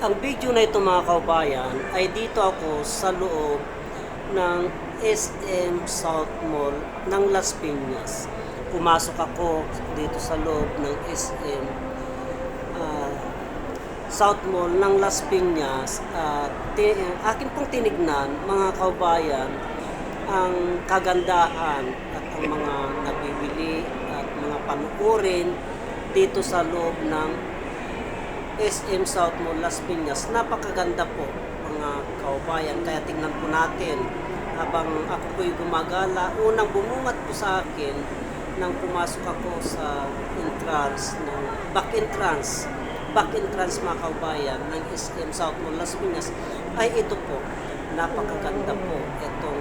Ang video na ito mga kaubayan ay dito ako sa loob ng SM South Mall ng Las Piñas. Pumasok ako dito sa loob ng SM South Mall ng Las Piñas at akin pong tinignan mga kaubayan ang kagandahan at ang mga nabibili at mga panuorin dito sa loob ng SM South Mall Las Piñas. Napakaganda po mga kaubayan, kaya tingnan po natin habang ako po'y gumagala. Unang bumungat po sa akin nang pumasok ako sa back entrance mga kaubayan ng SM South Mall Las Piñas ay ito po. Napakaganda po itong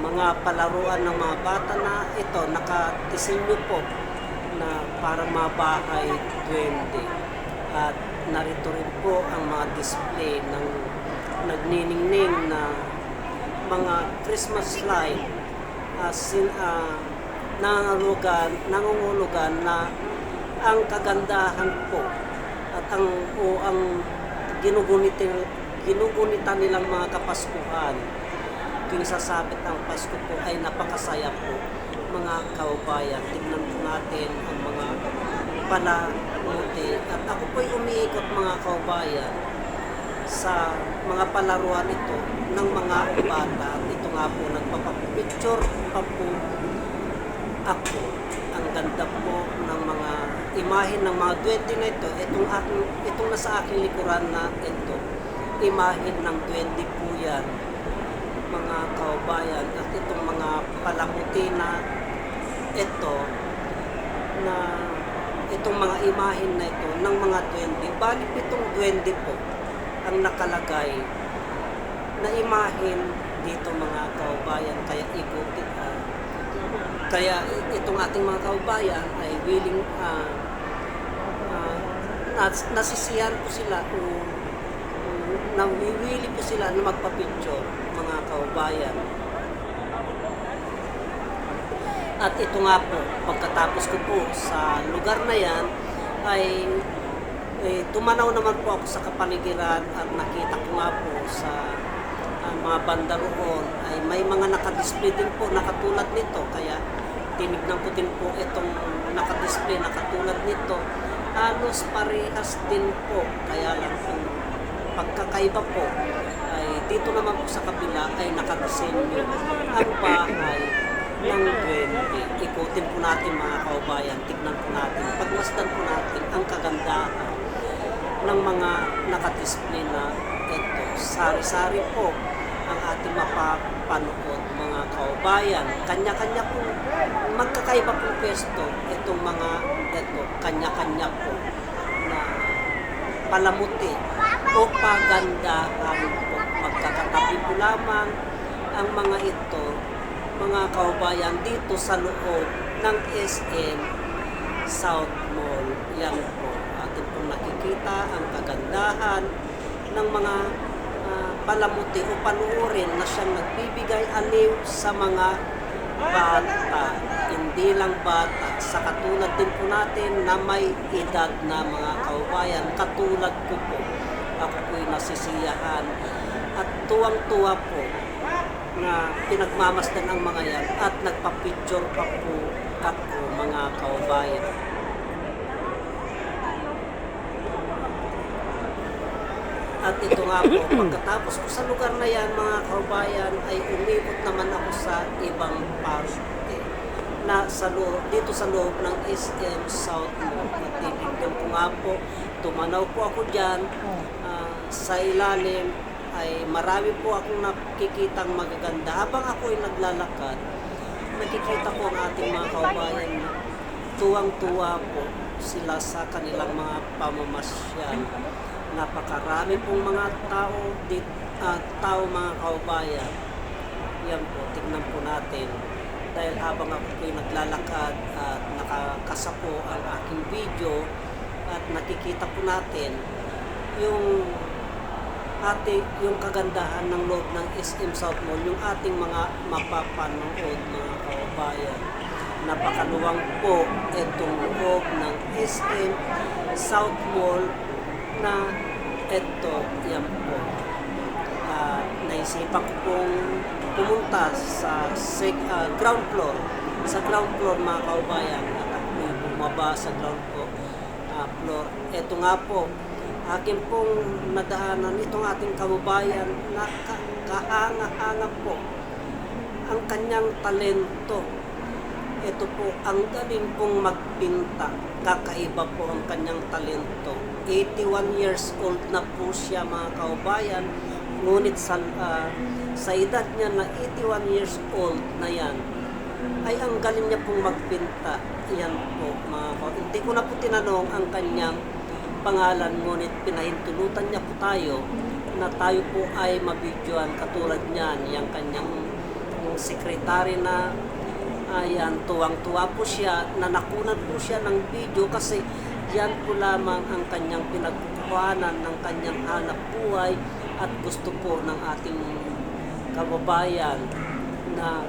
mga palaruan ng mga bata na ito nakadisenyo po na parang mga bahay duwende. At narito rin po ang mga display ng nagniningning na mga Christmas light nangungulugan na ang kagandahan po at ang ginugunitan nilang mga kapaskuhan tuwing sasapit ang Pasko po ay napakasaya po mga kaubayan. Tignan po natin ang mga palamuti at ako po'y umiikot mga kaubayan sa mga palaruan ito ng mga bata. Ito nga po, nagpapapicture pa po ako. Ang ganda po ng mga imahen ng mga duwende na ito. Itong nasa aking likuran na ito, imahen ng duwende po yan mga kaubayan. At itong mga palamuti na ito na itong mga imahen na ito ng mga duwende, balik itong duwende po ang nakalagay na imahen dito mga kaubayan. Kaya itong ating mga kaubayan ay willing nasisiyan po sila kung nawiwili po sila na magpa-picture mga kaubayan. At ito nga po, pagkatapos ko po sa lugar na yan ay tumanaw naman po ako sa kapaligiran at nakita ko nga po sa mga banda roon ay may mga nakadisplay din po na katulad nito. Kaya tinignan ko din po itong nakadisplay na katulad nito. Halos parehas din po. Kaya lang kung pagkakaiba po ay dito naman po sa kabila ay nakadesenyo ang bahay ng duwende. Ikutin po natin mga kaubayan, tignan po natin, pagmasdan po natin ang kagandahan ng mga nakadisplay na ito. Sari-sari po ang ating mapapanood mga kaubayan. Kanya-kanya po, magkakaiba po pwesto itong mga ito, kanya-kanya po na palamuti o pagandahan po. Magkakatabi po lamang ang mga ito mga kaubayan dito sa loob ng SM South Mall. Yan po, atin pong nakikita ang kagandahan ng mga palamuti o panuorin na siyang nagbibigay aliw sa mga bata. Hindi lang bata, sa katulad din po natin na may edad na mga kaubayan. Katulad ko po, ako po'y nasisiyahan at tuwang-tuwa po na pinagmamasdan ang mga yan at nagpa-picture pa po ako mga kaubayan. At ito nga po, pagkatapos ko sa lugar na yan mga kaubayan ay umikot naman ako sa ibang parte na dito sa loob ng SM South Mall. At tinignan ko nga po, tumanaw po ako dyan sa ilalim ay marami po akong nakikitang magaganda. Habang ako ay naglalakad, nakikita ko ang ating mga kaubayan na tuwang-tuwa po sila sa kanilang mga pamamasyal. Napakarami pong mga tao mga kaubayan. Yan po, tignan po natin. Dahil habang ako po'y naglalakad at nakakasapo ang aking video at nakikita po natin yung kagandahan ng loob ng SM South Mall, yung ating mga mapapanood mga kaubayan. Napakaluwang po itong loob ng SM South Mall na eto, yan po. Naisipan ko pong pumunta sa ground floor. Sa ground floor mga kaubayan, at ako'y bumaba sa ground floor. Ito nga po, akin pong nadaanan itong ating kababayan na kahanga-hanga po ang kanyang talento. Ito po, ang galing pong magpinta. Kakaiba po ang kanyang talento. 81 years old na po siya mga kaubayan. Ngunit sa edad niya na 81 years old na yan, ay ang galing niya pong magpinta. Yan po mga kaubayan. Hindi ko na po tinanong ang kanyang pangalan, ngunit pinahintulutan niya po tayo na tayo po ay mabidyoan katulad niyan. Yung kanyang sekretary na ayan, tuwang-tuwa po siya na nakunan po siya ng video kasi yan po lamang ang kanyang pinagkukuhanan ng kanyang hanap buhay at gusto po ng ating kababayan na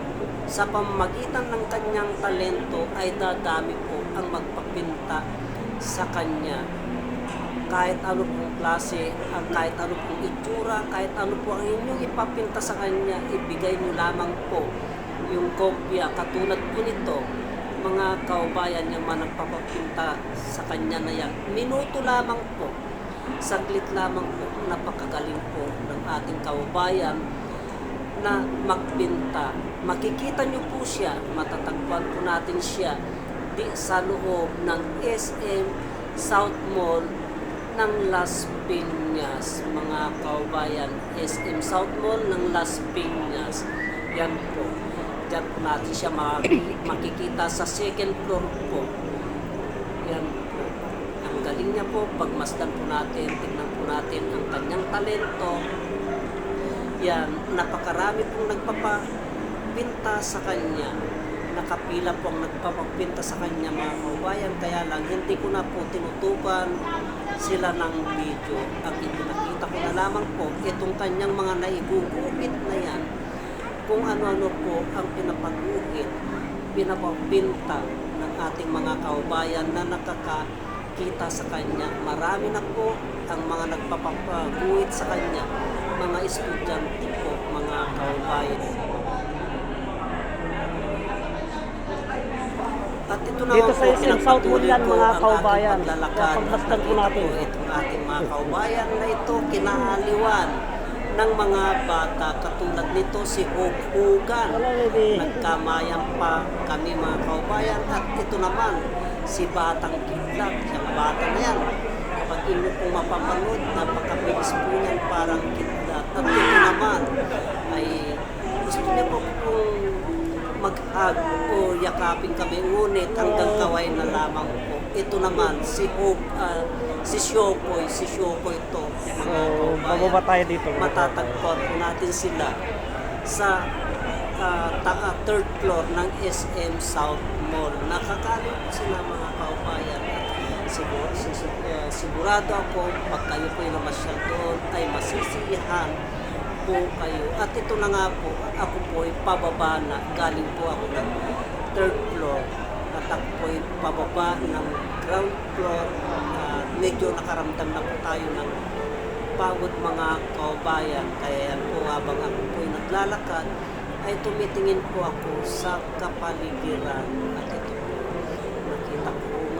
sa pamamagitan ng kanyang talento ay dadami po ang magpapinta sa kanya. Kahit ano pong klase, kahit ano pong itsura, kahit ano po ang inyong ipapinta sa kanya, ibigay nyo lamang po yung kopya. Katulad po nito, mga kaubayan yung nagpapapinta sa kanya na yan. Minuto lamang po, saglit lamang po, napakagaling po ng ating kaubayan na magpinta. Makikita nyo po siya, matatagpuan po natin siya sa loob ng SM South Mall ng Las Piñas, mga kaubayan. SM South Mall ng Las Piñas. Yan po. Diyan po natin siya makikita sa second floor po. Yan po. Ang galing niya po. Pagmasdan po natin, tingnan po natin ang kanyang talento. Yan. Napakarami pong nagpapapinta sa kanya. Nakapila po ang nagpapapinta sa kanya mga kaubayan. Kaya lang hindi ko na po tinutukan sila ng video. Ang ipinakita ko na lamang po itong kanyang mga naiguguhit na yan, kung ano-ano po ang pinapaguhit, pinapapinta ng ating mga kaubayan na nakakakita sa kanya. Marami na po ang mga nagpapaguhit sa kanya, mga estudyante po, mga kaubayan. At ito naman Dito po, sa SM South Mall yan, mga kaubayan. Pagmasdan po natin itong ating mga kaubayan na ito, kinaaliwan ng mga bata katulad nito si Hugan. Nagkamayan pa kami mga kaubayan. At ito naman si Batang Kidlat. Yung bata na yan, pag inyo po mapapanood, napakabilis po niyan, parang kidlat. At ito naman ay gusto niya po pong mag-hug o yakapin kami, ngunit hanggang kaway na lamang po. Ito naman si Shokoy to, mga bababa tayo dito. matatagpuan po natin sila sa third floor ng SM South Mall. Nakakaliw po sila mga kaubayan at sigurado ako pag kayo po yung namasyal doon ay masisiyahan po kayo. At ito na nga po, ako po ay pababa na, galing po ako ng third floor at ako po ay pababa ng ground floor. Medyo nakaramdam na po tayo ng pagod mga kaubayan. Kaya yan po, habang ako po ay naglalakad, ay tumitingin po ako sa kapaligiran. At ito po,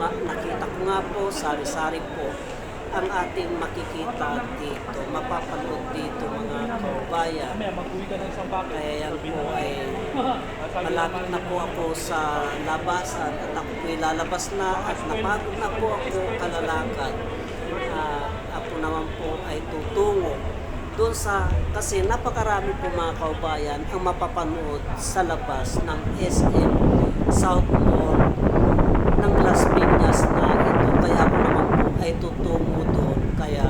nakita ko nga po, sari-sari po ang ating makikita dito, mapapanood dito mga kaubayan. Kaya yan po ay malapit na po ako sa labasan at ako po lalabas na at napagod na po ako kalalakad. Ako naman po ay tutungo doon kasi napakarami po mga kaubayan ang mapapanood sa labas ng SM South Mall ng Las Piñas na ito. Kaya ako naman po ay tutungo doon. Kaya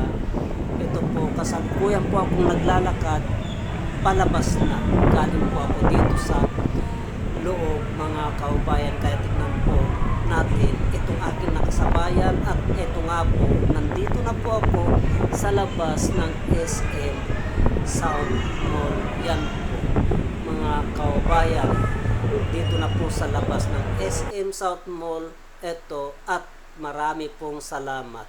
ito po, kasalukuyan po akong naglalakad palabas na. Galing po ako dito sa loob mga kaubayan. Kaya tignan po natin itong aking nakasabayan at ito nga po, nandito na po ako sa labas ng SM South Mall. Yan po mga kaubayan, dito na po sa labas ng SM South Mall ito, at marami pong salamat.